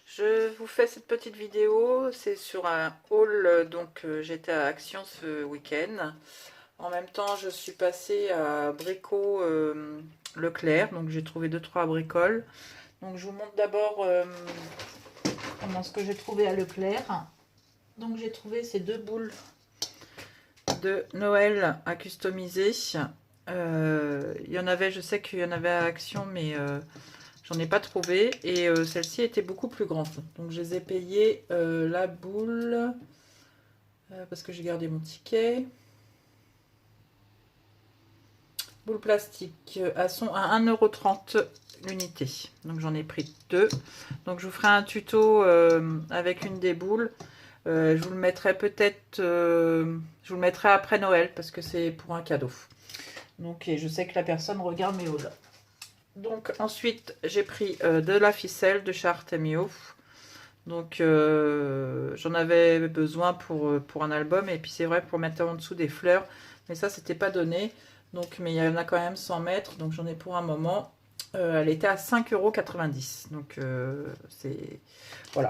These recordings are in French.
Je vous fais cette petite vidéo, c'est sur un haul, donc j'étais à Action ce week-end. En même temps, je suis passée à Brico Leclerc, donc j'ai trouvé 2-3 bricoles. Donc je vous montre d'abord comment ce que j'ai trouvé à Leclerc. Donc j'ai trouvé ces 2 boules de Noël à customiser. Il y en avait, je sais qu'il y en avait à Action, mais j'en ai pas trouvé. Et celle-ci était beaucoup plus grande. Donc je les ai payées la boule, parce que j'ai gardé mon ticket. Boule plastique à 1,30 € l'unité. Donc j'en ai pris 2. Donc je vous ferai un tuto avec une des boules. Je vous le mettrai peut-être, je vous le mettrai après Noël parce que c'est pour un cadeau. Donc et je sais que la personne regarde mes hauls. Donc ensuite j'ai pris de la ficelle de chez Artemio. Donc j'en avais besoin pour un album et puis c'est vrai pour mettre en dessous des fleurs. Mais ça c'était pas donné. Donc mais il y en a quand même 100 mètres. Donc j'en ai pour un moment. Elle était à 5,90 €. Donc c'est... Voilà.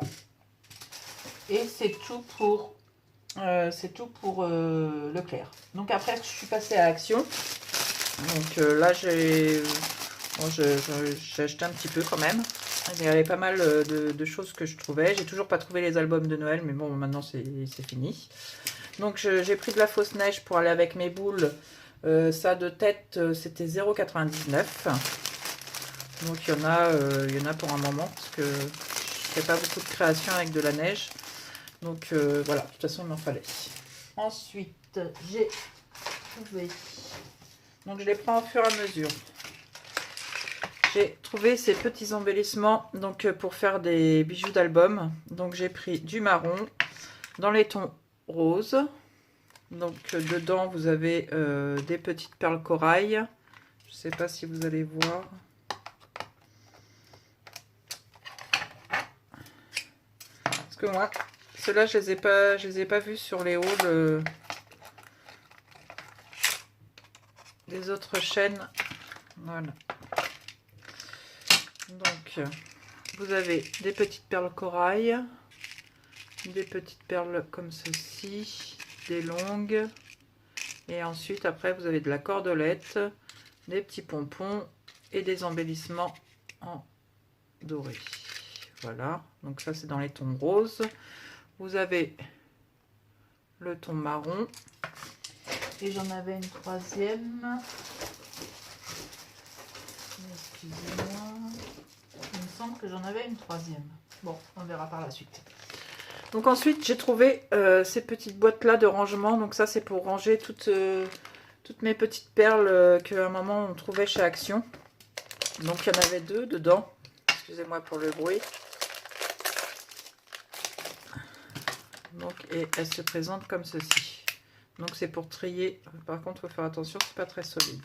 Et c'est tout pour Leclerc. Donc après je suis passée à Action. Donc là j'ai acheté un petit peu quand même. Il y avait pas mal de choses que je trouvais. J'ai toujours pas trouvé les albums de Noël, mais bon maintenant c'est fini. Donc j'ai pris de la fausse neige pour aller avec mes boules. Ça de tête c'était 0,99 €. Donc il y en a pour un moment parce que je fais pas beaucoup de création avec de la neige. Donc voilà, de toute façon il m'en fallait. Ensuite j'ai trouvé, donc je les prends au fur et à mesure. J'ai trouvé ces petits embellissements donc pour faire des bijoux d'album. Donc j'ai pris du marron dans les tons roses. Donc dedans vous avez des petites perles corail. Je sais pas si vous allez voir. Parce que moi, ceux-là je les ai pas vus sur les hauls des autres chaînes. Voilà. Donc vous avez des petites perles corail, des petites perles comme ceci, des longues, et ensuite après vous avez de la cordelette, des petits pompons et des embellissements en doré. Voilà, donc ça c'est dans les tons roses. Vous avez le ton marron et j'en avais une troisième. Excusez-moi, il me semble que j'en avais une troisième. Bon, on verra par la suite. Donc ensuite j'ai trouvé ces petites boîtes là de rangement. Donc ça c'est pour ranger toutes mes petites perles qu'à un moment on trouvait chez Action. Donc il y en avait 2 dedans. Excusez-moi pour le bruit. Donc et elles se présentent comme ceci. Donc c'est pour trier. Par contre il faut faire attention, c'est pas très solide.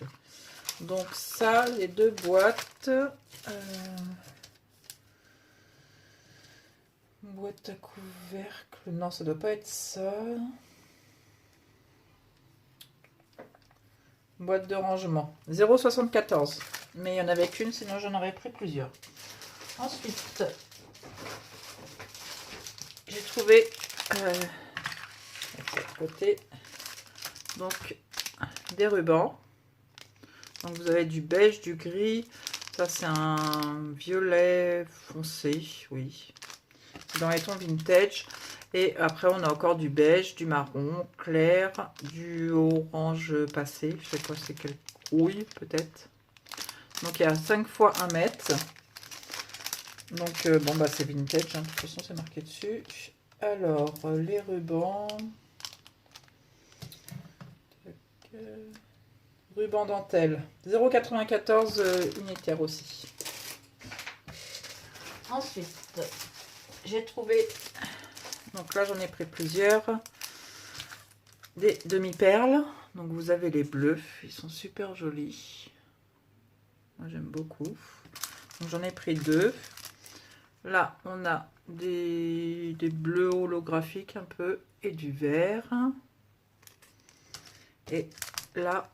Donc ça, les 2 boîtes. Boîte à couvercle, non ça doit pas être ça. Boîte de rangement, 0,74 €. Mais il n'y en avait qu'une, sinon j'en aurais pris plusieurs. Ensuite, j'ai trouvé de côté, donc des rubans. Donc vous avez du beige, du gris. Ça c'est un violet foncé, oui. C'est dans les tons vintage. Et après on a encore du beige, du marron clair, du orange passé. Je sais pas c'est quelle rouille peut-être. Donc il y a 5 fois 1 mètre. Donc bon bah c'est vintage, hein. De toute façon c'est marqué dessus. Alors les rubans. Ruban dentelle. 0,94 € unitaire aussi. Ensuite, j'ai trouvé, donc là j'en ai pris plusieurs, des demi-perles. Donc vous avez les bleus, ils sont super jolis. Moi j'aime beaucoup. Donc j'en ai pris 2. Là on a des bleus holographiques un peu et du vert. Et là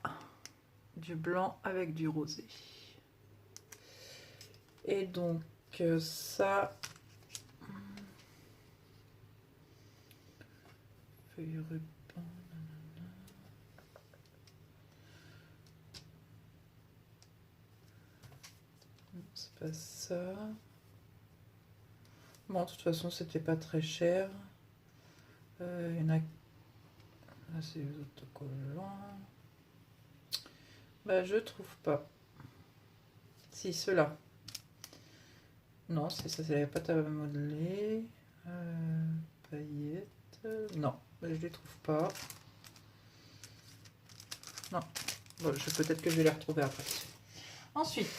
du blanc avec du rosé. Et donc ça, feuille ruban, c'est pas ça. Bon, de toute façon, c'était pas très cher. Il y en a. Ah, c'est les autocollants. Bah, je trouve pas. Si, ceux-là. Non, c'est ça, c'est la pâte à modeler. Paillettes. Non, bah, je les trouve pas. Non. Bon, peut-être que je vais les retrouver après. Ensuite,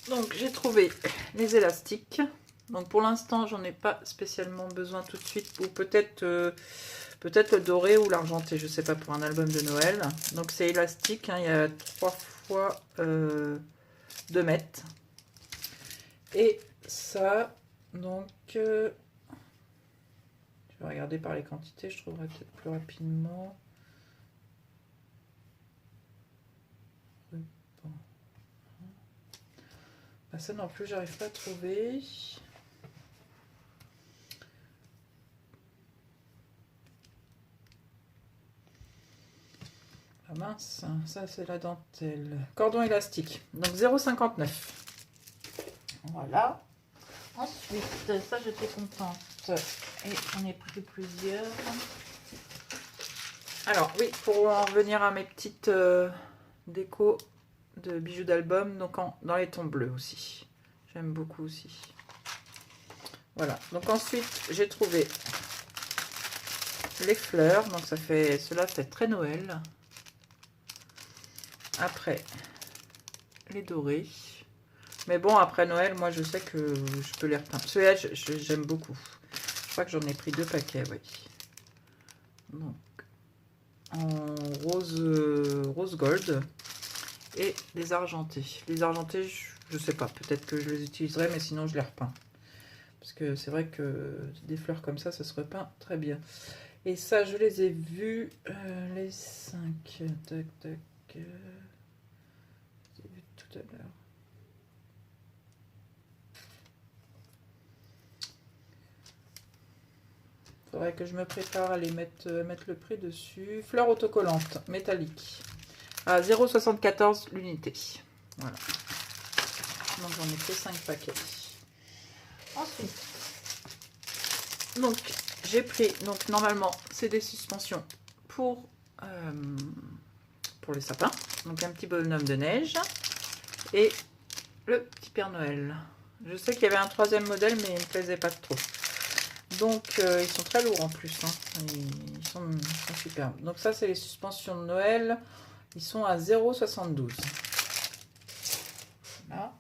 donc j'ai trouvé les élastiques. Donc pour l'instant, j'en ai pas spécialement besoin tout de suite. Ou peut-être le doré ou l'argenté, je sais pas, pour un album de Noël. Donc c'est élastique, hein, il y a 3 fois 2 mètres. Et ça, donc, je vais regarder par les quantités, je trouverai peut-être plus rapidement. Bah, ça non plus, j'arrive pas à trouver. Ah mince, ça c'est la dentelle. Cordon élastique, donc 0,59. Voilà. Ensuite, ça j'étais contente. Et j'en ai pris plusieurs. Alors oui, pour en revenir à mes petites décos de bijoux d'album, donc dans les tons bleus aussi. J'aime beaucoup aussi. Voilà, donc ensuite j'ai trouvé les fleurs, donc cela fait très Noël. Après, les dorés. Mais bon, après Noël, moi je sais que je peux les repeindre. Ceux-là, j'aime beaucoup. Je crois que j'en ai pris 2 paquets, oui. Donc, en rose gold. Et les argentés. Les argentés, je sais pas, peut-être que je les utiliserai, mais sinon je les repeins. Parce que c'est vrai que des fleurs comme ça se repeint très bien. Et ça, je les ai vus, les 5. Tac, tac. J'ai vu tout à l'heure. Faudrait que je me prépare à les mettre le prix dessus. Fleurs autocollantes, métalliques. À 0,74 l'unité. Voilà. Donc j'en ai fait 5 paquets. Ensuite, donc j'ai pris, donc normalement c'est des suspensions pour les sapins. Donc un petit bonhomme de neige et le petit Père Noël. Je sais qu'il y avait un 3e modèle, mais il ne me plaisait pas trop. Donc ils sont très lourds en plus, hein. Ils sont superbes. Donc ça c'est les suspensions de Noël. Ils sont à 0,72. Voilà.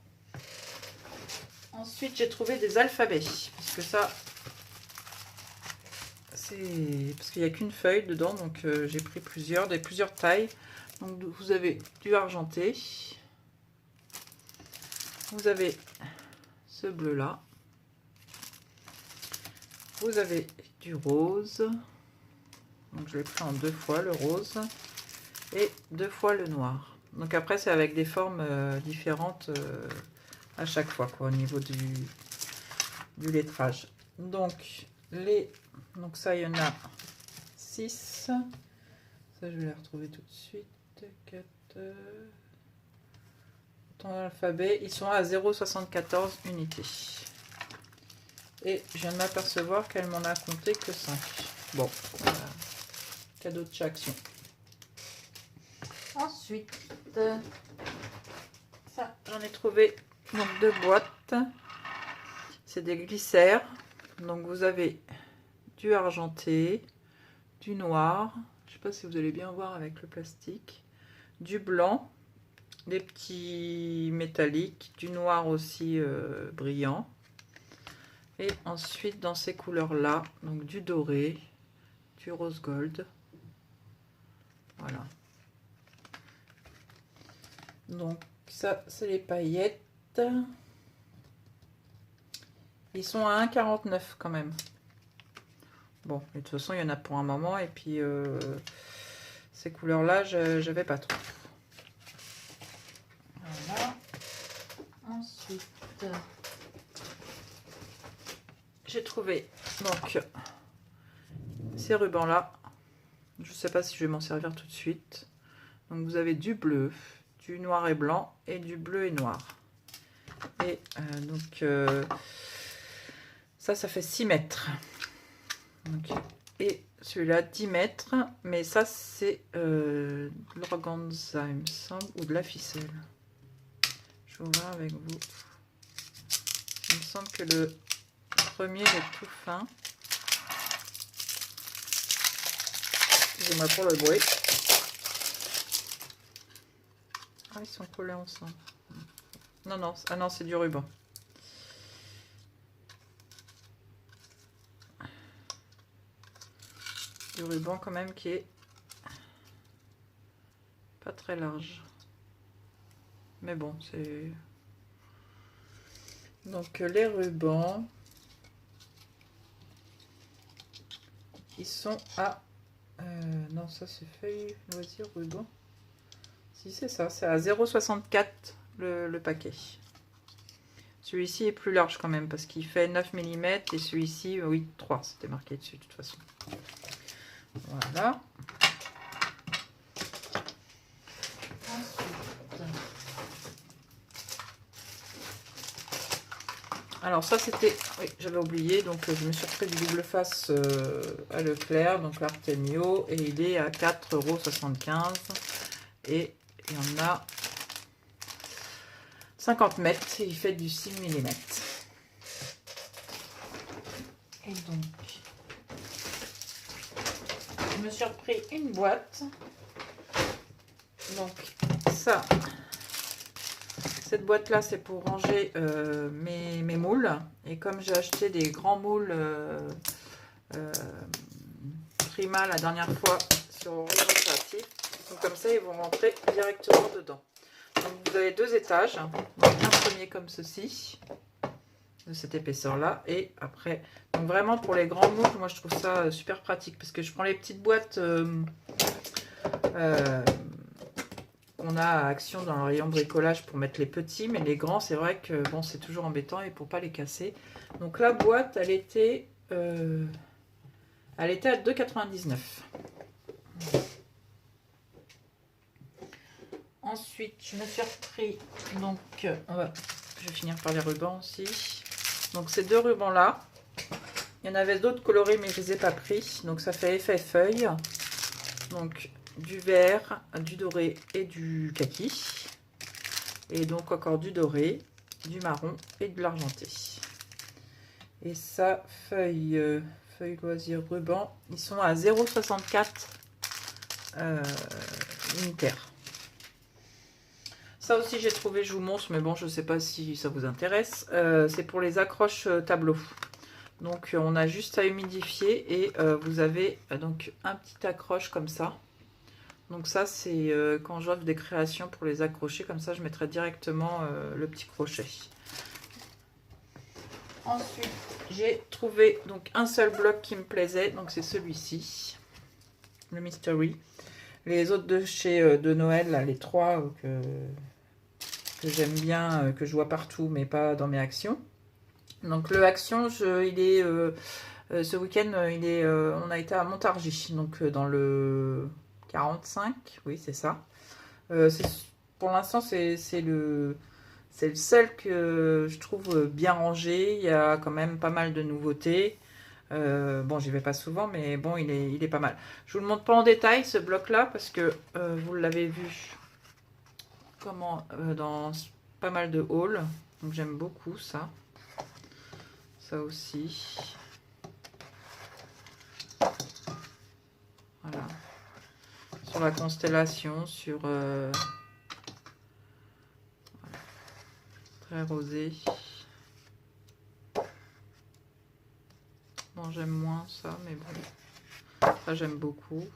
Ensuite j'ai trouvé des alphabets. Parce que ça, c'est parce qu'il n'y a qu'une feuille dedans. Donc j'ai pris plusieurs tailles. Donc vous avez du argenté. Vous avez ce bleu là. Vous avez du rose. Donc je l'ai pris en 2 fois le rose. Et 2 fois le noir. Donc après c'est avec des formes différentes à chaque fois, quoi, au niveau du lettrage. Donc ça il y en a 6. Ça je vais les retrouver tout de suite. 4 dans l'alphabet, ils sont à 0,74 unités. Et je viens de m'apercevoir qu'elle m'en a compté que 5. Bon, voilà. Cadeau de chaque action. Ensuite, ça, j'en ai trouvé donc 2 boîtes. C'est des glycères. Donc vous avez du argenté, du noir. Je sais pas si vous allez bien voir avec le plastique. Du blanc, des petits métalliques, du noir aussi brillant. Et ensuite dans ces couleurs là, donc du doré, du rose gold. Voilà. Donc ça c'est les paillettes. Ils sont à 1,49 quand même. Bon, de toute façon il y en a pour un moment. Et puis ces couleurs là j'avais pas trop. Voilà. Ensuite, j'ai trouvé donc ces rubans là. Je ne sais pas si je vais m'en servir tout de suite. Donc vous avez du bleu, du noir et blanc et du bleu et noir. Et donc ça fait 6 mètres. Donc, et celui-là 10 mètres. Mais ça c'est de l'organza il me semble, ou de la ficelle. Je vais voir avec vous. Il me semble que le premier est tout fin. Excusez-moi pour le bruit. Ah, ils sont collés ensemble. Non, non, ah non, c'est du ruban. Du ruban quand même qui est pas très large. Mais bon, c'est... Donc les rubans, ils sont à... non, ça c'est feuille loisir ruban. Si c'est ça, c'est à 0,64 le paquet. Celui-ci est plus large quand même parce qu'il fait 9 mm et celui-ci, oui, 3, c'était marqué dessus de toute façon. Voilà. Alors ça c'était, oui j'avais oublié, donc je me suis repris du double face à Leclerc, donc l'Artemio, et il est à 4,75 € et il y en a 50 mètres et il fait du 6 mm. Et donc, je me suis repris une boîte. Donc ça, cette boîte là c'est pour ranger mes moules, et comme j'ai acheté des grands moules Prima la dernière fois sur Horizon Créatif, donc comme ça ils vont rentrer directement dedans. Donc vous avez 2 étages, donc un premier comme ceci, de cette épaisseur là, et après, donc vraiment pour les grands moules, moi je trouve ça super pratique parce que je prends les petites boîtes on a à Action dans le rayon bricolage pour mettre les petits, mais les grands c'est vrai que bon c'est toujours embêtant et pour pas les casser. Donc la boîte elle était à 2,99 €. Ensuite je me suis repris donc je vais finir par les rubans aussi. Donc ces 2 rubans là, il y en avait d'autres colorés mais je les ai pas pris, donc ça fait effet feuille. Donc du vert, du doré et du kaki, et donc encore du doré, du marron et de l'argenté. Et ça, feuille loisir ruban, ils sont à 0,64 unitaires. Ça aussi j'ai trouvé, je vous montre, mais bon je sais pas si ça vous intéresse. C'est pour les accroches tableau. Donc on a juste à humidifier et vous avez donc un petit accroche comme ça. Donc ça c'est quand j'offre des créations pour les accrocher, comme ça je mettrai directement le petit crochet. Ensuite j'ai trouvé donc un seul bloc qui me plaisait, donc c'est celui-ci, le Mystery. Les autres de chez de Noël, là, les 3 que j'aime bien, que je vois partout mais pas dans mes actions. Donc le Action, il est ce week-end, on a été à Montargis, donc dans le 45, oui c'est ça. Pour l'instant c'est le seul que je trouve bien rangé. Il y a quand même pas mal de nouveautés. Bon j'y vais pas souvent mais bon il est pas mal. Je vous le montre pas en détail ce bloc là parce que vous l'avez vu dans pas mal de hauls, donc j'aime beaucoup ça. Ça aussi. Voilà. Sur la constellation, sur voilà. Très rosé. Bon, j'aime moins ça, mais bon. Ça, j'aime beaucoup.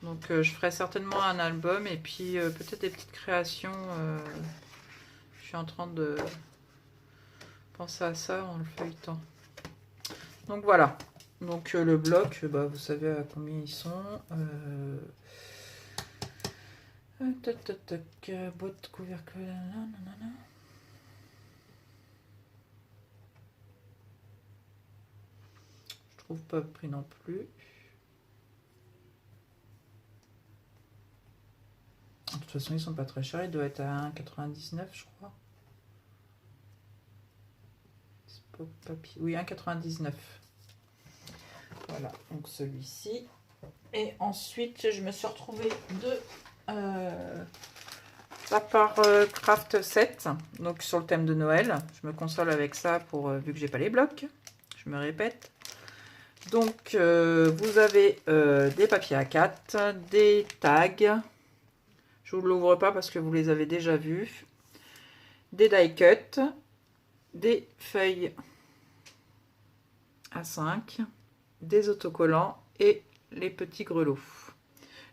Donc, je ferai certainement un album et puis peut-être des petites créations. Je suis en train de penser à ça en le feuilletant. Donc voilà. Donc le bloc, bah, vous savez à combien ils sont. Toc, toc, toc, boîte couvercle. Nanana. Je trouve pas prix non plus. De toute façon, ils sont pas très chers. Il doit être à 1,99 je crois. C'est pas papier. Oui, 1,99. Voilà, donc celui-ci. Et ensuite, je me suis retrouvée de Papar Craft 7, donc sur le thème de Noël. Je me console avec ça pour vu que j'ai pas les blocs. Je me répète. Donc, vous avez des papiers A4, des tags. Je ne vous l'ouvre pas parce que vous les avez déjà vus. Des die cut, des feuilles A5, des autocollants et les petits grelots.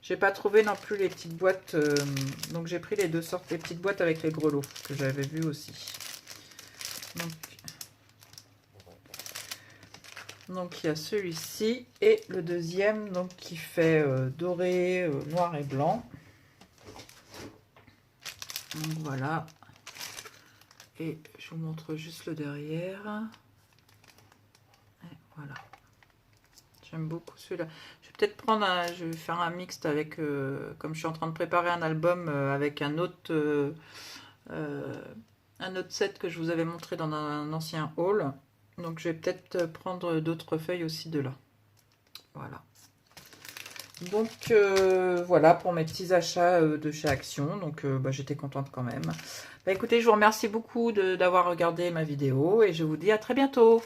J'ai pas trouvé non plus les petites boîtes, donc j'ai pris les deux sortes, les petites boîtes avec les grelots que j'avais vu aussi. Donc il y a celui-ci et le deuxième donc qui fait doré, noir et blanc. Donc voilà. Et je vous montre juste le derrière. Et voilà. J'aime beaucoup celui-là. Je vais peut-être prendre je vais faire un mixte avec, comme je suis en train de préparer un album avec un autre set que je vous avais montré dans un ancien haul. Donc je vais peut-être prendre d'autres feuilles aussi de là. Voilà. Donc voilà pour mes petits achats de chez Action. Donc j'étais contente quand même. Bah, écoutez, je vous remercie beaucoup d'avoir regardé ma vidéo et je vous dis à très bientôt.